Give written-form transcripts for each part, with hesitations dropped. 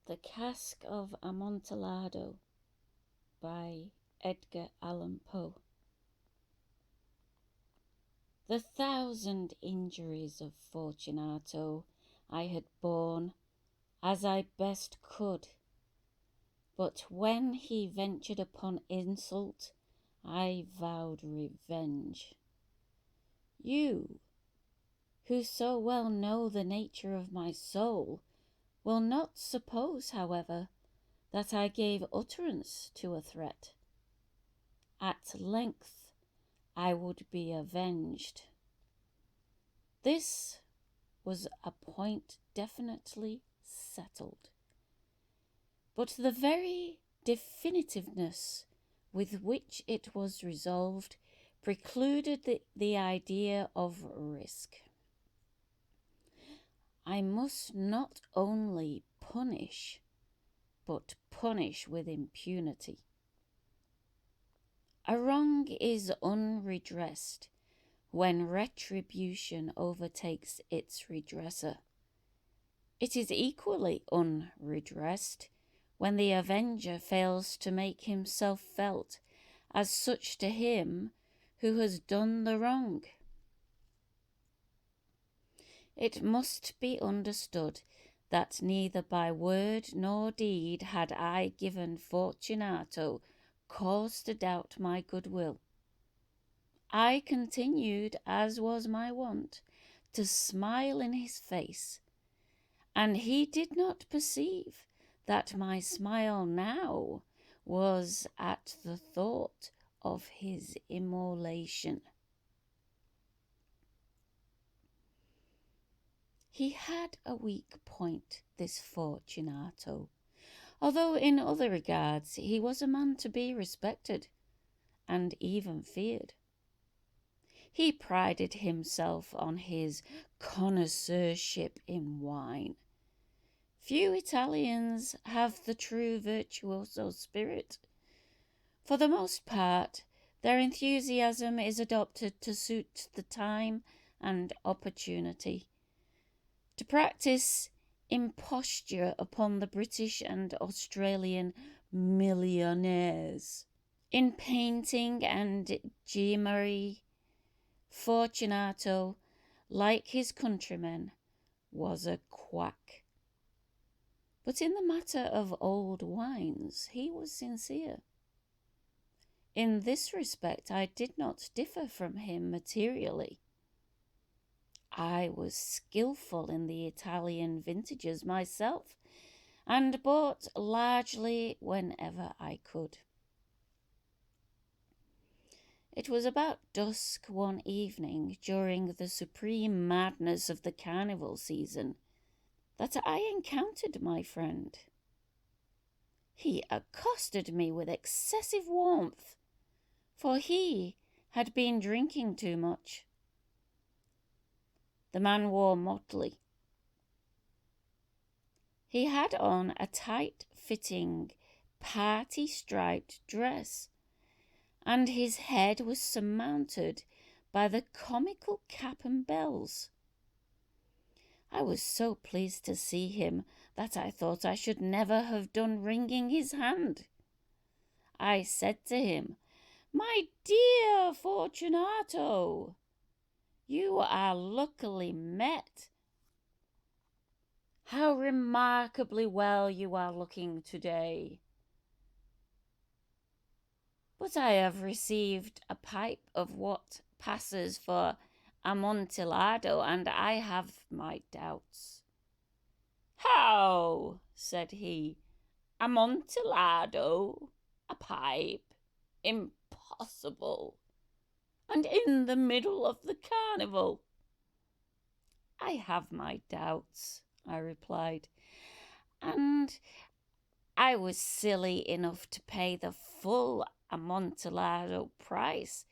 The Cask of Amontillado by Edgar Allan Poe. The 1,000 injuries of Fortunato I had borne as I best could, but when he ventured upon insult, I vowed revenge. You, who so well know the nature of my soul, will not suppose, however, that I gave utterance to a threat. At length I would be avenged. This was a point definitely settled. But the very definitiveness with which it was resolved precluded the idea of risk. I must not only punish, but punish with impunity. A wrong is unredressed when retribution overtakes its redresser. It is equally unredressed when the avenger fails to make himself felt as such to him who has done the wrong. It must be understood that neither by word nor deed had I given Fortunato cause to doubt my goodwill. I continued, as was my wont, to smile in his face, and he did not perceive that my smile now was at the thought of his immolation. He had a weak point, this Fortunato, although in other regards he was a man to be respected and even feared. He prided himself on his connoisseurship in wine. Few Italians have the true virtuoso spirit. For the most part, their enthusiasm is adopted to suit the time and opportunity, to practice imposture upon the British and Australian millionaires. In painting and gimmery, Fortunato, like his countrymen, was a quack. But in the matter of old wines, he was sincere. In this respect, I did not differ from him materially. I was skillful in the Italian vintages myself, and bought largely whenever I could. It was about dusk one evening during the supreme madness of the carnival season that I encountered my friend. He accosted me with excessive warmth, for he had been drinking too much. The man wore motley. He had on a tight-fitting, party-striped dress, and his head was surmounted by the comical cap and bells. I was so pleased to see him that I thought I should never have done wringing his hand. I said to him, "My dear Fortunato, you are luckily met. How remarkably well you are looking today. But I have received a pipe of what passes for Amontillado, and I have my doubts." "How?" said he. "Amontillado? A pipe? Impossible! And in the middle of the carnival." "I have my doubts," I replied, "and I was silly enough to pay the full Amontillado price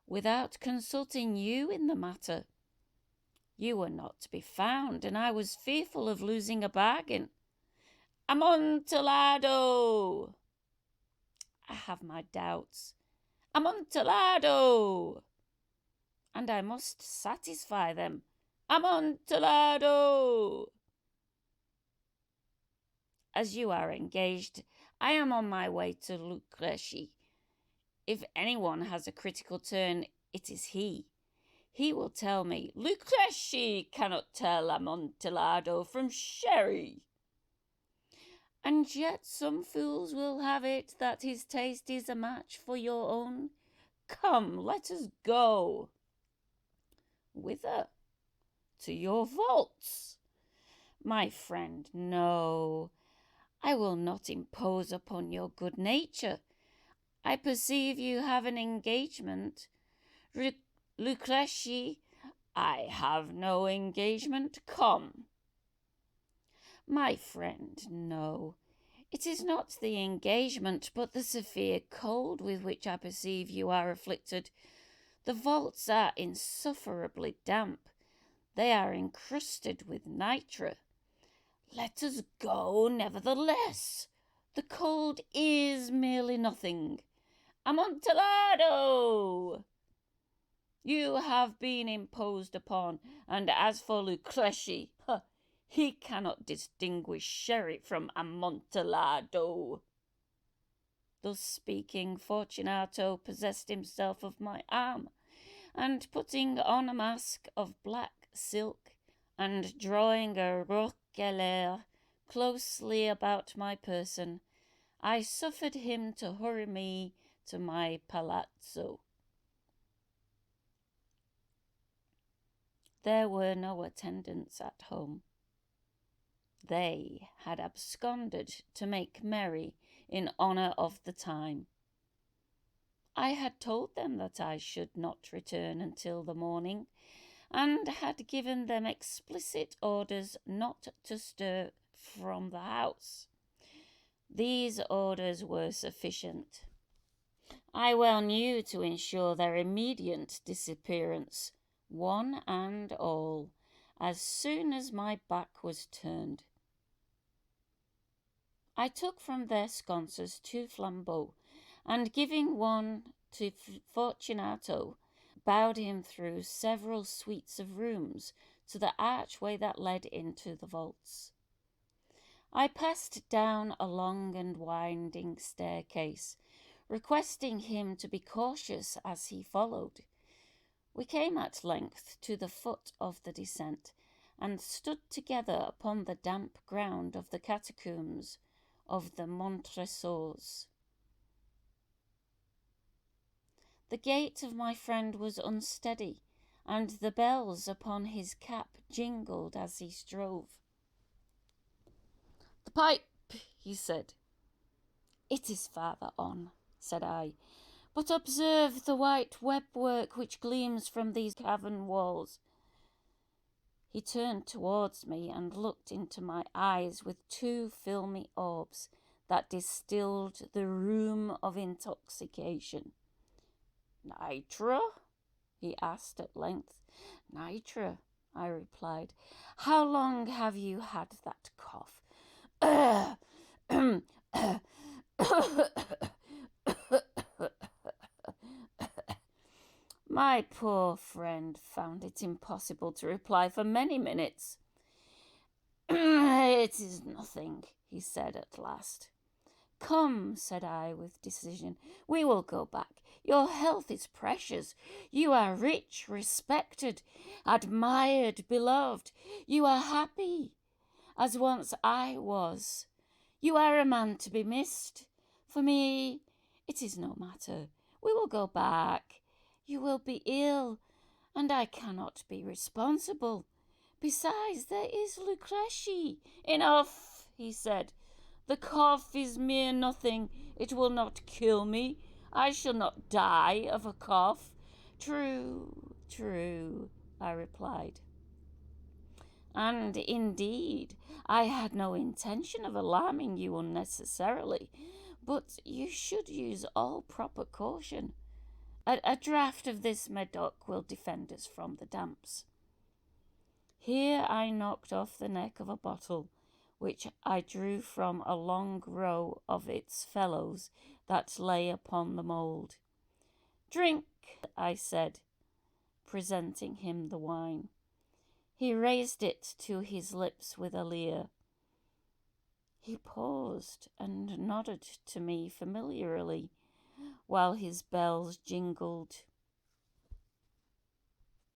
without consulting you in the matter. You were not to be found, and I was fearful of losing a bargain. Amontillado!" "I have my doubts." "Amontillado!" "And I must satisfy them." "Amontillado!" as you are engaged, I am on my way to Lucrece. If anyone has a critical turn, it is he. He will tell me, Lucrece cannot tell Amontillado from sherry. And yet some fools will have it that his taste is a match for your own. Come, let us go. Whither? To your vaults. My friend, no. I will not impose upon your good nature. I perceive you have an engagement. Lucrece, I have no engagement. Come. My friend, no. It is not the engagement, but the severe cold with which I perceive you are afflicted. The vaults are insufferably damp. They are encrusted with nitre. Let us go, nevertheless. The cold is merely nothing. Amontillado! You have been imposed upon, and as for Lucrece, he cannot distinguish sherry from Amontillado. Thus speaking, Fortunato possessed himself of my arm, and putting on a mask of black silk, and drawing a roquelaire closely about my person, I suffered him to hurry me to my palazzo. There were no attendants at home. They had absconded to make merry in honour of the time. I had told them that I should not return until the morning, and had given them explicit orders not to stir from the house. These orders were sufficient, I well knew, to ensure their immediate disappearance, one and all, as soon as my back was turned. I took from their sconces 2 flambeaux, and giving one to Fortunato, bowed him through several suites of rooms to the archway that led into the vaults. I passed down a long and winding staircase, requesting him to be cautious as he followed. We came at length to the foot of the descent, and stood together upon the damp ground of the catacombs of the Montressors. The gait of my friend was unsteady, and the bells upon his cap jingled as he strove. "The pipe," he said. "It is farther on," said I, "but observe the white web-work which gleams from these cavern walls." He turned towards me and looked into my eyes with 2 filmy orbs that distilled the rheum of intoxication. "Nitre?" he asked at length. "Nitre," I replied. "How long have you had that cough?" My poor friend found it impossible to reply for many minutes. "It is nothing," he said at last. "Come," said I with decision, "we will go back. Your health is precious. You are rich, respected, admired, beloved. You are happy, as once I was. You are a man to be missed. For me, it is no matter. We will go back. You will be ill, and I cannot be responsible. Besides, there is Lucrece." "Enough," he said. "The cough is mere nothing. It will not kill me. I shall not die of a cough." "True, true," I replied. "And indeed, I had no intention of alarming you unnecessarily, but you should use all proper caution. A draught of this medoc will defend us from the damps." Here I knocked off the neck of a bottle, which I drew from a long row of its fellows that lay upon the mould. "Drink," I said, presenting him the wine. He raised it to his lips with a leer. He paused and nodded to me familiarly while his bells jingled.